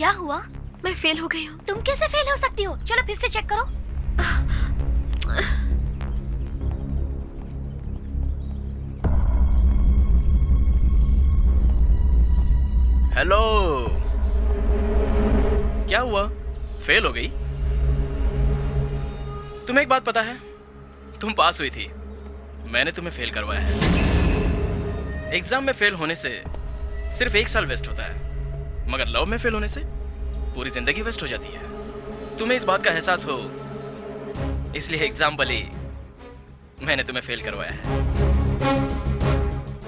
क्या हुआ? मैं फेल हो गई हूँ। तुम कैसे फेल हो सकती हो? चलो फिर से चेक करो। हेलो, क्या हुआ? फेल हो गई? तुम्हें एक बात पता है? तुम पास हुई थी, मैंने तुम्हें फेल करवाया है। एग्जाम में फेल होने से सिर्फ 1 साल वेस्ट होता है, मगर लव में फेल होने से पूरी जिंदगी वेस्ट हो जाती है। तुम्हें इस बात का एहसास हो, इसलिए एग्जाम्पली मैंने तुम्हें फेल करवाया है।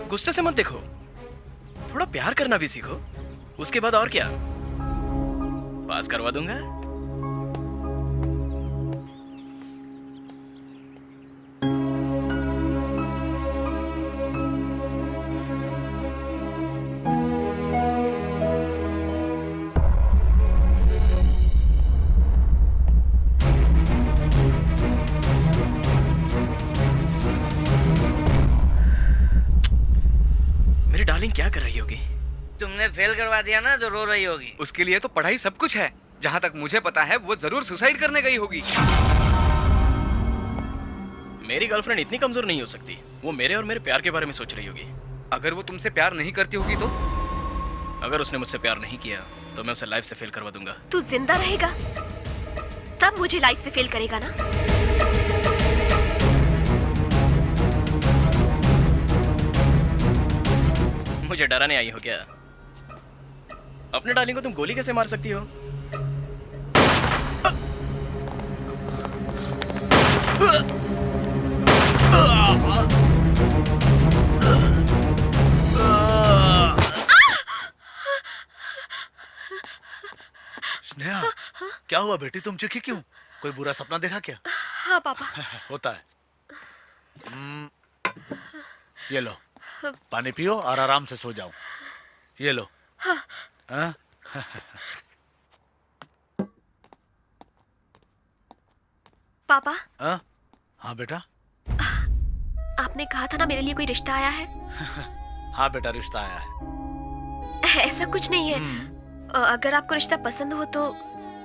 गुस्से से मत देखो, थोड़ा प्यार करना भी सीखो, उसके बाद और क्या, पास करवा दूंगा। मेरी डार्लिंग क्या कर रही होगी? तुमने फेल करवा दिया ना तो रो रही होगी। उसके लिए तो पढ़ाई सब कुछ है। जहाँ तक मुझे पता है वो जरूर सुसाइड करने गई होगी। मेरी गर्लफ्रेंड इतनी कमजोर नहीं हो सकती, वो मेरे और मेरे प्यार के बारे में सोच रही होगी। अगर वो तुमसे प्यार नहीं करती होगी तो? अगर उसने मुझसे प्यार नहीं किया तो मैं उसे लाइफ से फेल करवा दूंगा। तू जिंदा रहेगा तब मुझे लाइफ से फेल करेगा ना? मुझे डराने आई हो क्या? अपने डार्लिंग को तुम गोली कैसे मार सकती हो? स्नेहा, क्या हुआ बेटी, तुम चीखी क्यों? कोई बुरा सपना देखा क्या? हाँ पापा। होता है। ये लो, पानी पियो और आराम से सो जाओ। ये लो। हाँ? पापा, हाँ बेटा। आपने कहा था ना मेरे लिए कोई रिश्ता आया है। हाँ बेटा, रिश्ता आया है। ऐसा कुछ नहीं है। अगर आपको रिश्ता पसंद हो तो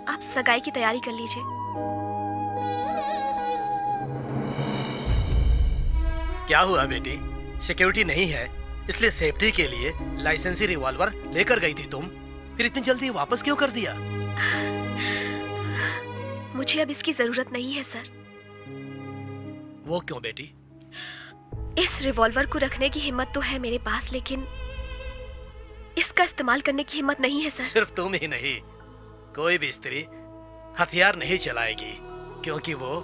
आप सगाई की तैयारी कर लीजिए। क्या हुआ बेटी? सिक्योरिटी नहीं है इसलिए सेफ्टी के लिए लाइसेंसी रिवॉल्वर लेकर गई थी तुम, फिर इतनी जल्दी वापस क्यों कर दिया? मुझे अब इसकी जरूरत नहीं है सर। वो क्यों बेटी? इस रिवॉल्वर को रखने की हिम्मत तो है मेरे पास, लेकिन इसका इस्तेमाल करने की हिम्मत नहीं है सर। सिर्फ तुम ही नहीं, कोई भी स्त्री हथियार नहीं चलाएगी, क्योंकि वो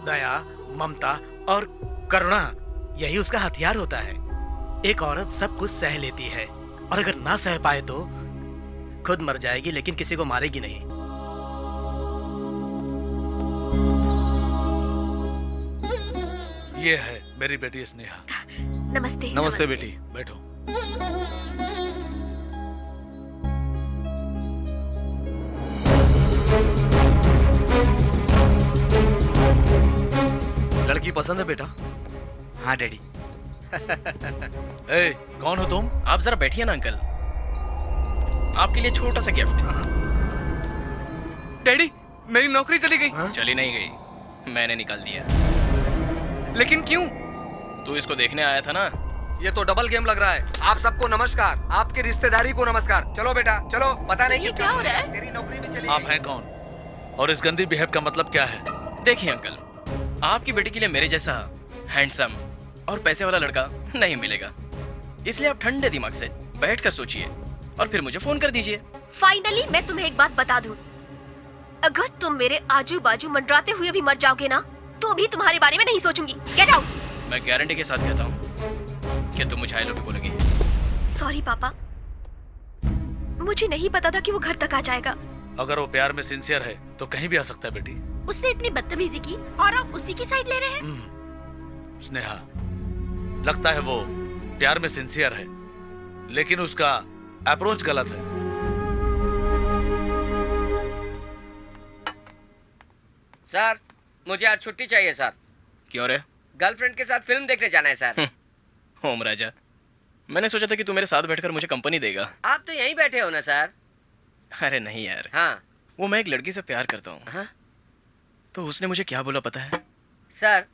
दया, ममता और करुणा यही उसका हथियार होता है। एक औरत सब कुछ सह लेती है और अगर ना सह पाए तो खुद मर जाएगी, लेकिन किसी को मारेगी नहीं। ये है मेरी बेटी स्नेहा। नमस्ते। नमस्ते बेटी, बैठो। लड़की पसंद है बेटा? हाँ डैडी। ए, कौन हो तुम? आप जरा बैठिए ना अंकल, आपके लिए छोटा सा गिफ्ट। डैडी, मेरी नौकरी चली गई। चली नहीं गई, मैंने निकाल दिया। लेकिन क्यों? तू इसको देखने आया था ना? ये तो डबल गेम लग रहा है। आप सबको नमस्कार, आपकी रिश्तेदारी को नमस्कार। चलो बेटा चलो, पता नहीं क्या हो रहा है? तेरी नौकरी भी चली आप गई। हैं कौन और इस गंदी बिहेव का मतलब क्या है? देखिए अंकल, आपकी बेटी के लिए मेरे जैसा हैंडसम और पैसे वाला लड़का नहीं मिलेगा, इसलिए आप ठंडे दिमाग से बैठकर सोचिए और फिर मुझे फोन कर दीजिए। फाइनली मैं तुम्हें एक बात बता दूं, अगर तुम मेरे आजू बाजू मंडराते हुए भी मर जाओगे ना तो भी तुम्हारे बारे में नहीं सोचूंगी। Get out. मैं गारंटी के साथ कहता हूँ कि तुम मुझे आई लव यू बोलोगी। सॉरी पापा, मुझे नहीं पता था कि वो घर तक आ जाएगा। अगर वो प्यार में सिंसियर है तो कहीं भी आ सकता है बेटी। उसने इतनी बदतमीजी की और आप उसी की साइड ले रहे हैं। स्नेहा, लगता है वो प्यार में सिंसियर है, लेकिन उसका अप्रोच गलत है। सर, मुझे आज छुट्टी चाहिए सर। क्यों रे? गर्लफ्रेंड के साथ फिल्म देखने जाना है सर। होम राजा, मैंने सोचा था कि तू मेरे साथ बैठकर मुझे कंपनी देगा। आप तो यहीं बैठे हो ना सर। अरे नहीं यार, हाँ वो मैं एक लड़की से प्यार करता हूँ। हाँ तो उसने मुझे क्या बोला पता है? सर,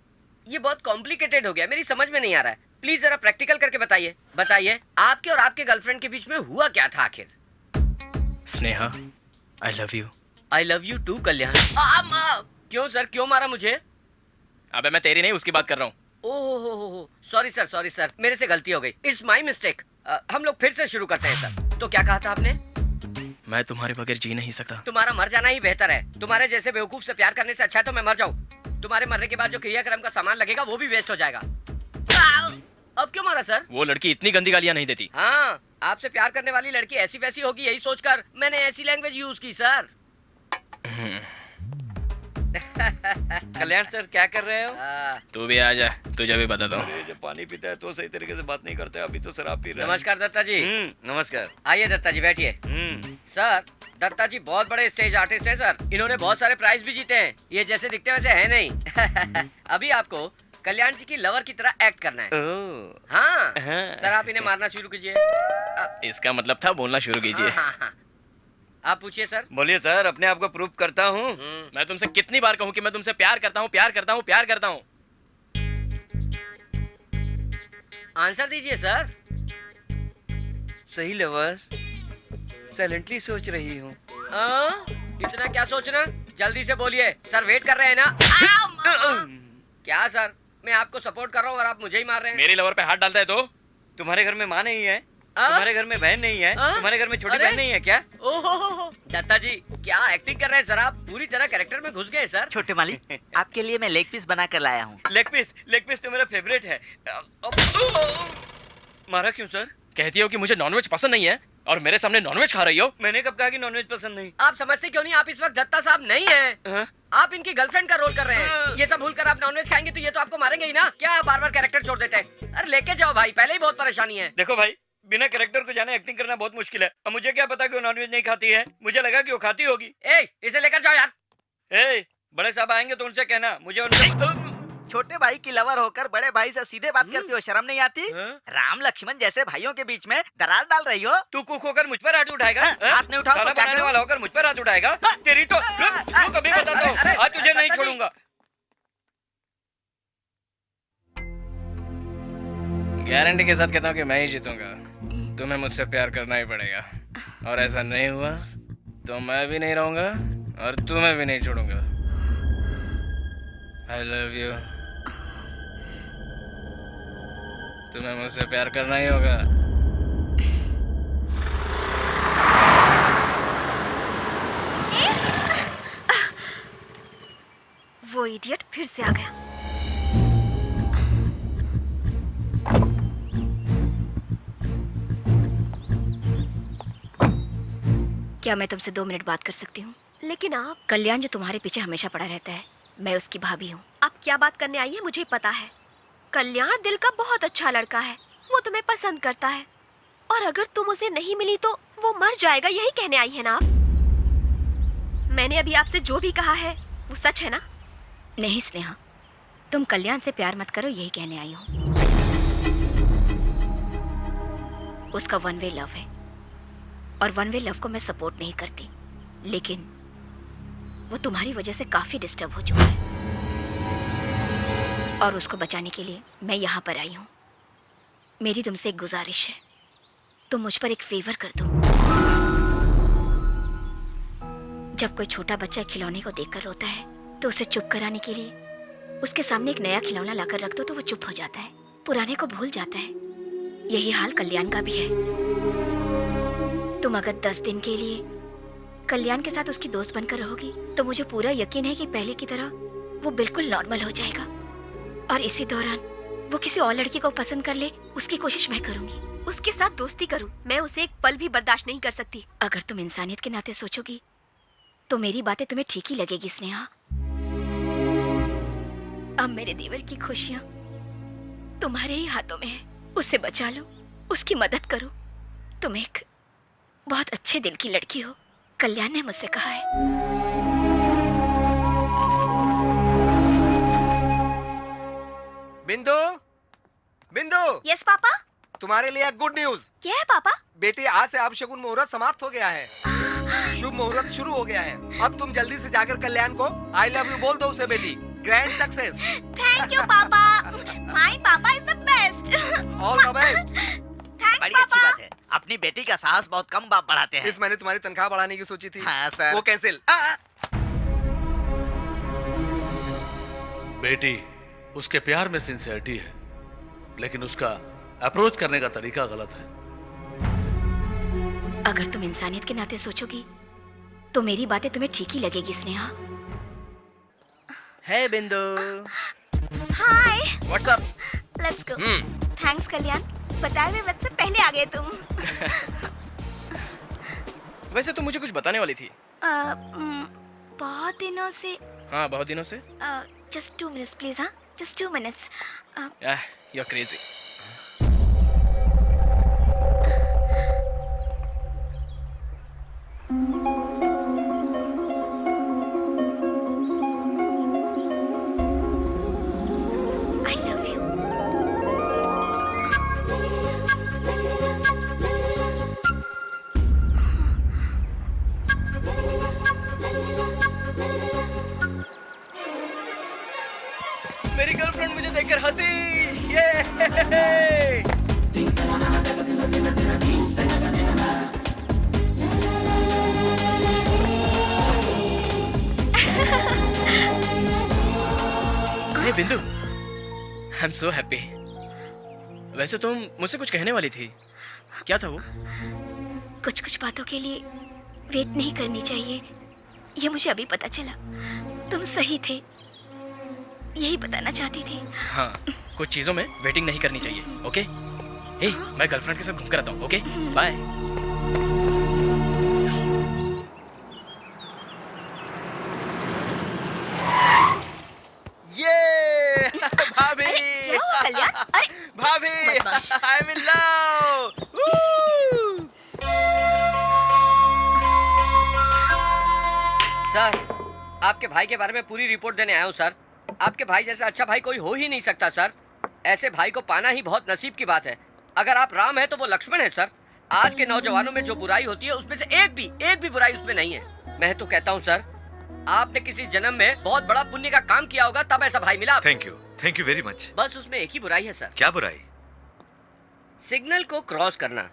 ये बहुत कॉम्प्लिकेटेड हो गया, मेरी समझ में नहीं आ रहा है। प्लीज जरा प्रैक्टिकल करके बताइए। बताइए, आपके और आपके गर्लफ्रेंड के बीच में हुआ क्या था आखिर? Sneha, I love you. I love you too Kalyan. क्यों सर, क्यों मारा मुझे? अबे मैं तेरी नहीं उसकी बात कर रहा हूँ। ओहो, सॉरी सर, मेरे से गलती हो गई। It's my mistake. हम लोग फिर से शुरू करते हैं सर। तो क्या कहा था आपने? मैं तुम्हारे बगैर जी नहीं सकता। तुम्हारा मर जाना ही बेहतर है। तुम्हारे जैसे बेवकूफ से प्यार करने से अच्छा है तो मैं मर जाऊं। तुम्हारे मरने के बाद जो क्रियाक्रम का सामान लगेगा वो भी वेस्ट हो जाएगा। अब क्यों मारा सर? वो लड़की इतनी गंदी गालियां नहीं देती। हाँ, आपसे प्यार करने वाली लड़की ऐसी वैसी होगी यही सोचकर मैंने ऐसी लैंग्वेज यूज की सर। कल्याण सर क्या कर रहे हो? तू भी आ जा, तुझे भी बताता हूँ। जब पानी पीता है तो सही तरीके से बात नहीं करते, अभी तो शराब पी रहे हैं। नमस्कार दत्ता जी। नमस्कार। आइए दत्ता जी बैठिए। सर, दत्ता जी बहुत बड़े स्टेज आर्टिस्ट हैं सर। इन्होंने बहुत सारे प्राइज भी जीते हैं। ये जैसे दिखते वैसे है नहीं। अभी आपको कल्याण जी की लवर की तरह एक्ट करना है। हाँ सर, आप इन्हें मारना शुरू कीजिए। इसका मतलब था बोलना शुरू कीजिए। हाँ। आप पूछिए सर। बोलिए सर, अपने आप को प्रूव करता हूँ। मैं तुमसे कितनी बार कहूँ कि मैं तुमसे प्यार करता हूँ, प्यार करता हूँ, प्यार करता हूँ। आंसर दीजिए सर। सही लवर्स, साइलेंटली सोच रही हूँ। इतना क्या सोचना, जल्दी से बोलिए। सर वेट कर रहे हैं ना। क्या सर, मैं आपको सपोर्ट कर रहा हूँ और आप मुझे ही मार रहे हैं। मेरी लवर पे हाथ डालता है तो? तुम्हारे घर में माँ नहीं है? तुम्हारे घर में बहन नहीं है? तुम्हारे घर में छोटी बहन नहीं है क्या? ओहो दत्ता जी, क्या एक्टिंग कर रहे हैं सर आप? पूरी तरह कैरेक्टर में घुस गए सर। छोटे मालिक, आपके लिए मैं लेग पीस बना कर लाया हूँ। लेग पीस तो मेरा फेवरेट है। मारा क्यों सर? कहती हो कि मुझे नॉनवेज पसंद नहीं है और मेरे सामने नॉनवेज खा रही हो। मैंने कब कहा कि नॉनवेज पसंद नहीं? आप समझते क्यों नहीं? आप इस वक्त दत्ता साहब नहीं हैं। आप इनकी गर्लफ्रेंड का रोल कर रहे हैं। ये सब भूलकर आप नॉनवेज खाएंगे तो ये तो आपको मारेंगे ही ना। क्या आप बार बार कैरेक्टर छोड़ देते हैं? अरे लेके जाओ भाई, पहले ही बहुत परेशानी है। देखो भाई, बिना कैरेक्टर को जाने एक्टिंग करना बहुत मुश्किल है। अब मुझे क्या पता कि वो नॉनवेज नहीं खाती है? मुझे लगा कि वो खाती होगी। इसे लेकर जाओ यार। बड़े साहब आएंगे तो उनसे कहना मुझे उनसे... छोटे भाई की लवर होकर बड़े भाई से सीधे बात करती हो, शर्म नहीं आती? राम लक्ष्मण जैसे भाइयों के बीच में दरार डाल रही हो। तू कुक होकर मुझ पर हाथ उठाएगा? हाथ नहीं उठाओ तो खाना क्या बनाने करूं? वाला होकर मुझ पर हाथ उठाएगा? तेरी तो रुक अभी बताता हूँ। आज तुझे नहीं छोड़ूंगा। गारंटी के साथ कहता हूँ कि मैं ही जीतूंगा। तुम्हें मुझसे प्यार करना ही पड़ेगा और ऐसा नहीं हुआ तो मैं भी नहीं रहूंगा और तुम्हें भी नहीं छोड़ूंगा। आई लव यू। तुम्हें मुझसे प्यार करना ही होगा। वो इडियट फिर से आ गया। क्या मैं तुमसे 2 मिनट बात कर सकती हूँ? लेकिन आप कल्याण जो तुम्हारे पीछे हमेशा पड़ा रहता है, मैं उसकी भाभी हूँ। आप क्या बात करने आई है मुझे पता है। कल्याण दिल का बहुत अच्छा लड़का है, वो तुम्हें पसंद करता है और अगर तुम उसे नहीं मिली तो वो मर जाएगा, यही कहने आई है ना आप? मैंने अभी आपसे जो भी कहा है वो सच है ना? नहीं स्नेहा, तुम कल्याण से प्यार मत करो, यही कहने आई हूँ। उसका वन वे लव है और वन वे लव को मैं सपोर्ट नहीं करती, लेकिन वो तुम्हारी वजह से काफी डिस्टर्ब हो चुका है और उसको बचाने के लिए मैं यहाँ पर आई हूँ। मेरी तुमसे एक गुजारिश है, तुम मुझ पर एक फेवर कर दो। जब कोई छोटा बच्चा खिलौने को देखकर रोता है तो उसे चुप कराने के लिए उसके सामने एक नया खिलौना लाकर रख दो तो वो चुप हो जाता है, पुराने को भूल जाता है। यही हाल कल्याण का भी है। तुम अगर 10 दिन के लिए कल्याण के साथ उसकी दोस्त बनकर रहोगी तो मुझे पूरा यकीन है कि पहले की तरह वो बिल्कुल नॉर्मल हो जाएगा और इसी दौरान वो किसी और लड़की को पसंद कर ले, उसकी कोशिश मैं करूंगी। उसके साथ दोस्ती करूं, मैं उसे एक पल भी बर्दाश्त नहीं कर सकती। अगर तुम इंसानियत के नाते सोचोगी तो मेरी बातें तुम्हें ठीक ही लगेगी स्नेहा। अब मेरे देवर की खुशियां तुम्हारे ही हाथों में है, उसे बचा लो, उसकी मदद करो। तुम एक बहुत अच्छे दिल की लड़की हो, कल्याण ने मुझसे कहा है। बिंदु, बिंदु। Yes papa. तुम्हारे लिए गुड न्यूज। क्या है पापा? बेटी, आज से अपशगुन मुहूर्त समाप्त हो गया है। शुभ मुहूर्त शुरू हो गया है। अब तुम जल्दी से जाकर कल्याण को आई लव यू बोल दो उसे बेटी। Grand success. थैंक यू पापा। माय पापा is the best. All the best. Thanks बड़ी अच्छी पापा। बात है, अपनी बेटी का साहस बहुत कम बाप बढ़ाते हैं। इस महीने तुम्हारी तनख्वाह बढ़ाने की सोची थी। हाँ सर। वो कैंसिल। बेटी, उसके प्यार में सिंसियरिटी है, लेकिन उसका अप्रोच करने का तरीका गलत है। अगर तुम इंसानियत के नाते सोचोगी तो मेरी बातें तुम्हें ठीक ही लगेगी स्नेहा। है बिंदु। हाय। व्हाट्सअप। Let's go. थैंक्स कल्याण, बताए हुए वक्त से पहले आ गए तुम। वैसे तुम मुझे कुछ बताने वाली थी। बहुत दिनों से। हाँ, बहुत दिनों से। Just 2 minutes please. हाँ, just 2 minutes. You are crazy. I love you. मेरी गर्लफ्रेंड मुझे देखकर हंसी। ये हे बिंदु, आई एम सो हैप्पी। वैसे तुम मुझसे कुछ कहने वाली थी, क्या था वो? कुछ कुछ बातों के लिए वेट नहीं करनी चाहिए, ये मुझे अभी पता चला। तुम सही थे, यही बताना चाहती थी। हाँ, कुछ चीजों में वेटिंग नहीं करनी चाहिए। ओके? हे, मैं गर्लफ्रेंड के साथ घूम कर आता हूँ। Okay, bye. ये भाभी। क्या हुआ कल्याण? अरे भाभी, बदमाश। I am in love. Sir, आपके भाई के बारे में पूरी रिपोर्ट देने आया हूँ सर। आपके भाई जैसा अच्छा भाई कोई हो ही नहीं सकता सर। ऐसे भाई को पाना ही बहुत नसीब की बात है। अगर आप राम है तो वो लक्ष्मण है सर। आज के नौजवानों में जो बुराई होती है उसमें से एक भी बुराई उसमें नहीं है। मैं तो कहता हूँ सर, आपने किसी जन्म में बहुत बड़ा पुण्य का काम किया होगा तब ऐसा भाई मिला आपको। Thank you very much. बस उसमें एक ही बुराई है सर। क्या बुराई? सिग्नल को क्रॉस करना।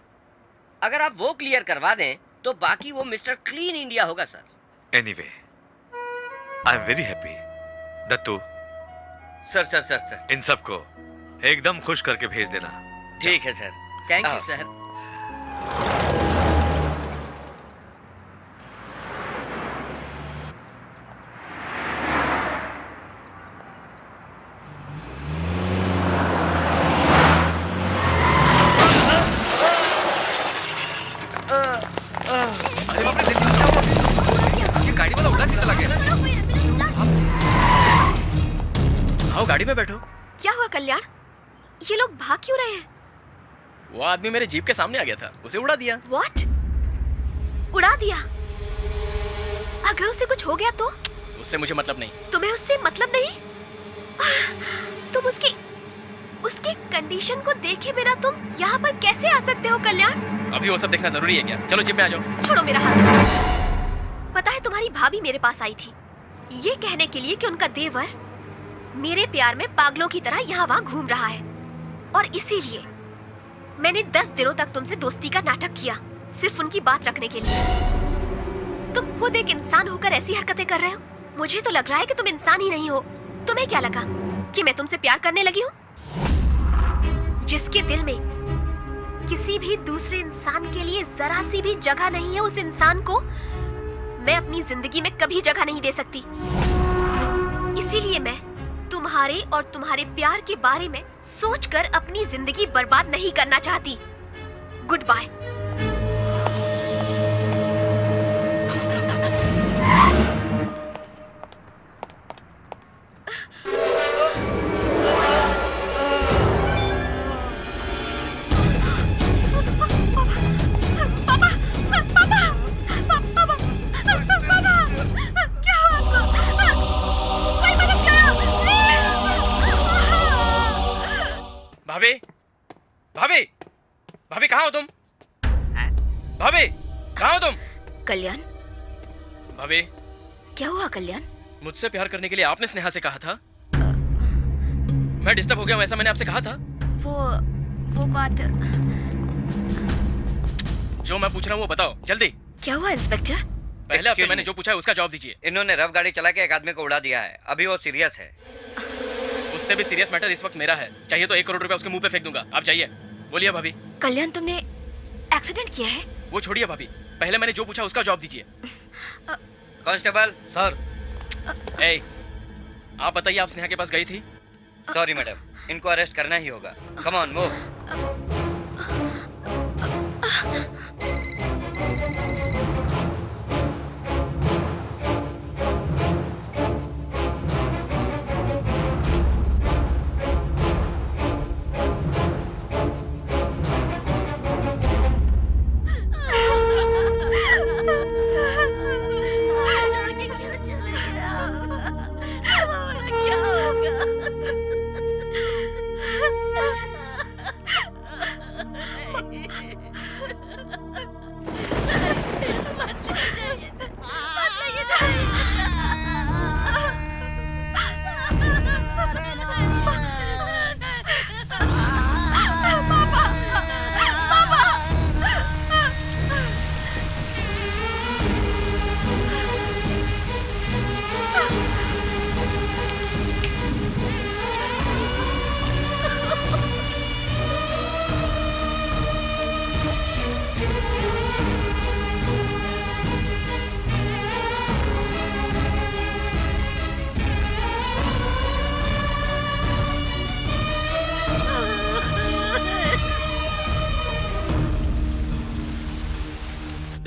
अगर आप वो क्लियर करवा दें तो बाकी वो मिस्टर क्लीन इंडिया होगा sir. Anyway, I am very happy. Dattu, sir इन सबको एकदम खुश करके भेज देना। ठीक है सर। Thank you sir. अरे बाप रे, देखो क्या हुआ? ये गाड़ी वाला उड़ा के चला गया। आओ गाड़ी में बैठो। क्या हुआ कल्याण? ये लोग भाग क्यों रहे हैं? वो आदमी मेरे जीप के सामने आ गया था, उसे उड़ा दिया। What? उड़ा दिया? अगर उसे कुछ हो गया तो? उससे मुझे मतलब नहीं। तुम्हें उससे मतलब नहीं? तुम उसकी कंडीशन को देखे बिना तुम यहाँ पर कैसे आ सकते हो कल्याण? अभी वो सब देखना जरूरी है क्या? चलो जीप में आ जाओ। छोड़ो मेरा हाथ। पता है तुम्हारी भाभी मेरे पास आई थी ये कहने के लिए कि उनका देवर मेरे प्यार में पागलों की तरह यहाँ वहाँ घूम रहा है, और इसीलिए मैंने 10 दिनों तक तुमसे दोस्ती का नाटक किया, सिर्फ उनकी बात रखने के लिए। तुम खुद एक इंसान होकर ऐसी हरकतें कर रहे हो। मुझे तो लग रहा है कि तुम इंसान ही नहीं हो। तुम्हें क्या लगा कि मैं तुमसे प्यार करने लगी हूँ? जिसके दिल में किसी भी दूसरे इंसान के लिए जरा सी भी जगह नहीं है, उस इंसान को मैं अपनी जिंदगी में कभी जगह नहीं दे सकती। इसीलिए मैं तुम्हारे और तुम्हारे प्यार के बारे में सोचकर अपनी जिंदगी बर्बाद नहीं करना चाहती। Good bye. भाभी, भाभी, भाभी कहाँ हो तुम? भाभी, कहाँ हो तुम? कल्याण, भाभी, क्या हुआ कल्याण? मुझसे प्यार करने के लिए आपने स्नेहा से कहा था। मैं डिस्टर्ब हो गया हूं, ऐसा मैंने आपसे कहा था। वो बात। जो मैं पूछ रहा हूँ वो बताओ जल्दी। क्या हुआ इंस्पेक्टर? पहले आपसे Excuse मैंने me. जो पूछा है उसका जवाब दीजिए। इन्होंने रफ गाड़ी चला के एक आदमी को उड़ा दिया है, अभी वो सीरियस है। उससे भी सीरियस मैटर इस वक्त मेरा है। चाहिए तो 1 करोड़ रुपया उसके मुंह पे फेंक दूंगा। आप जाइए। बोलिए भाभी। कल्याण तुमने एक्सीडेंट किया है? वो छोड़िए भाभी, पहले मैंने जो पूछा उसका जवाब दीजिए। कांस्टेबल। सर। ए, आप बताइए, आप स्नेहा के पास गई थी? सॉरी मैडम, इनको अरेस्ट करना ही होगा। Come on move.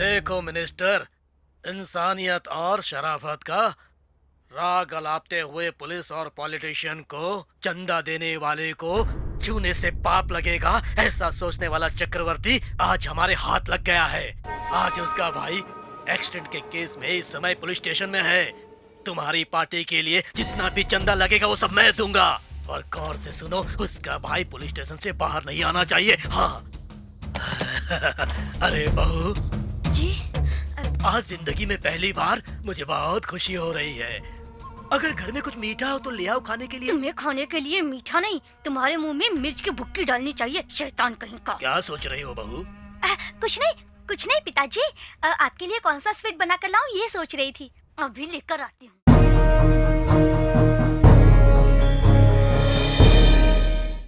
देखो मिनिस्टर, इंसानियत और शराफत का राग अलापते हुए पुलिस और पॉलिटिशियन को चंदा देने वाले को छूने से पाप लगेगा, ऐसा सोचने वाला चक्रवर्ती आज हमारे हाथ लग गया है। आज उसका भाई एक्सीडेंट के केस में इस समय पुलिस स्टेशन में है। तुम्हारी पार्टी के लिए जितना भी चंदा लगेगा वो सब मैं दूंगा। और गौर से सुनो, उसका भाई पुलिस स्टेशन से बाहर नहीं आना चाहिए। हाँ। अरे बहू जी। आज जिंदगी में पहली बार मुझे बहुत खुशी हो रही है। अगर घर में कुछ मीठा हो तो ले आओ खाने के लिए। तुम्हें खाने के लिए मीठा नहीं, तुम्हारे मुंह में मिर्च की भुक्की डालनी चाहिए, शैतान कहीं का। क्या सोच रही हो बहू? कुछ नहीं पिताजी, आपके लिए कौन सा स्वीट बना कर लाऊं ये सोच रही थी। अभी लेकर आती हूँ।